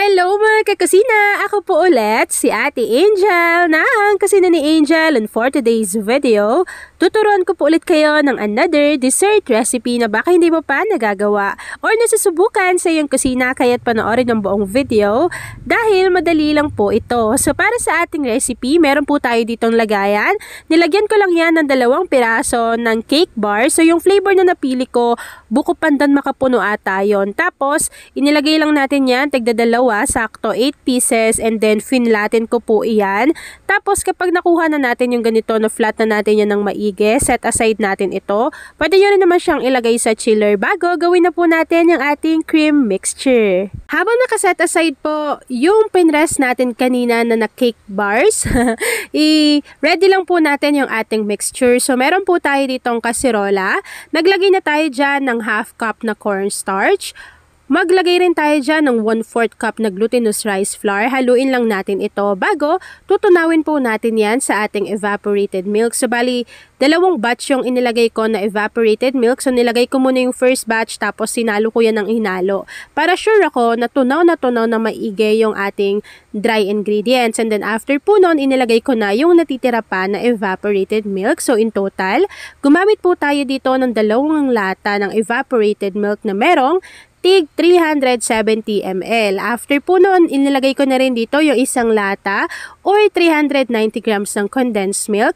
Hello mga kakusina! Ako po ulit si Ate Angel na ang kusina ni Angel, and for today's video, tuturuan ko po ulit kayo ng another dessert recipe na baka hindi mo pa nagagawa or nasusubukan sa iyong kusina, kaya't panoorin ang buong video dahil madali lang po ito. So para sa ating recipe, meron po tayo ditong lagayan. Nilagyan ko lang yan ng 2 piraso ng cake bar. So yung flavor na napili ko, buko pandan makapuno ata yun. Tapos inilagay lang natin yan, tigda-2, sakto 8 pieces, and then finlatin ko po iyan. Tapos kapag nakuha na natin yung ganito, na flat na natin yan ng maigi, set aside natin ito. Pwede nyo rin naman siyang ilagay sa chiller bago gawin na po natin yung ating cream mixture. Habang nakaset aside po yung pinrest natin kanina na cake bars, i-ready lang po natin yung ating mixture. So meron po tayo ditong kasirola. Naglagay na tayo dyan ng 1/2 cup na cornstarch. Maglagay rin tayo dyan ng 1/4 cup na glutinous rice flour. Haluin lang natin ito bago tutunawin po natin yan sa ating evaporated milk. So bali, 2 batch yung inilagay ko na evaporated milk. So nilagay ko muna yung first batch, tapos sinalo ko yan ng hinalo. Para sure ako na tunaw na maigi yung ating dry ingredients. And then after po nun, inilagay ko na yung natitira pa na evaporated milk. So in total, gumamit po tayo dito ng 2 lata ng evaporated milk na merong tig 370 ml. After po noon, inilagay ko na rin dito yung 1 lata or 390 grams ng condensed milk,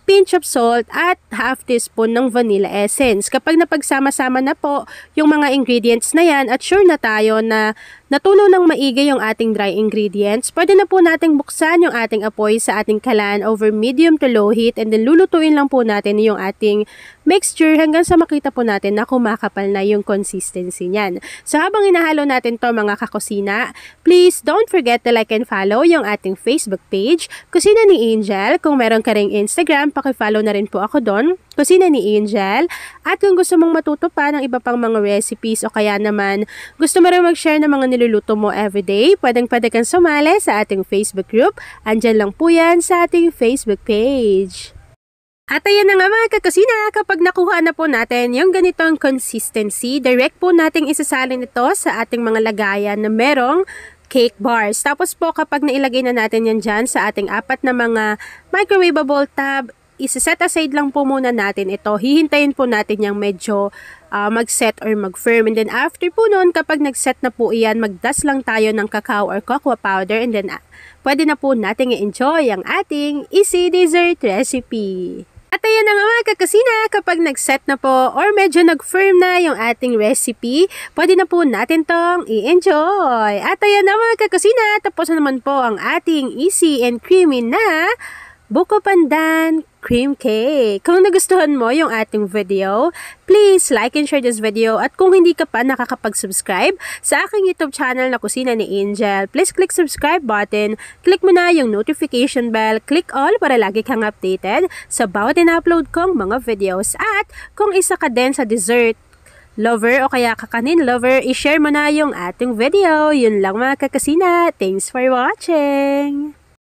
pinch of salt at 1/2 teaspoon ng vanilla essence. Kapag napagsama-sama na po yung mga ingredients na yan at sure na tayo na natunaw ng maigi yung ating dry ingredients, pwede na po nating buksan yung ating apoy sa ating kalan over medium to low heat, and then lulutuin lang po natin yung ating mixture hanggang sa makita po natin na kumakapal na yung consistency niyan. So habang inahalo natin to mga kakusina, please don't forget to like and follow yung ating Facebook page, Kusina ni Angel. Kung meron ka ring Instagram, paki-follow na rin po ako doon, Kusina ni Angel. At kung gusto mong matuto pa ng iba pang mga recipes o kaya naman gusto mo rin mag-share ng mga niluluto mo everyday, pwede kang sumali sa ating Facebook group. Andyan lang po yan sa ating Facebook page. At ayan na nga mga kakusina, kapag nakuha na po natin yung ganitong consistency, direct po nating isasalin ito sa ating mga lagayan na merong cake bars. Tapos po kapag nailagay na natin yan dyan sa ating 4 na mga microwavable tab, isa-set aside lang po muna natin ito. Hihintayin po natin yung medyo mag-set or mag-firm. And then after po nun, kapag nag-set na po iyan, mag-dust lang tayo ng cacao or cocoa powder, and then pwede na po natin i-enjoy ang ating easy dessert recipe. At ayan na nga mga kakusina, kapag nag-set na po or medyo nag-firm na yung ating recipe, pwede na po natin tong i-enjoy. At ayan na mga kakusina, tapos na naman po ang ating easy and creamy na buko pandan cream cake. Kung nagustuhan mo yung ating video, please like and share this video. At kung hindi ka pa nakakapag-subscribe sa aking YouTube channel na Kusina ni Angel, please click subscribe button, click mo na yung notification bell, click all para lagi kang updated sa bawat in-upload kong mga videos. At kung isa ka din sa dessert lover o kaya kakanin lover, i-share mo na yung ating video. Yun lang mga kakasina. Thanks for watching!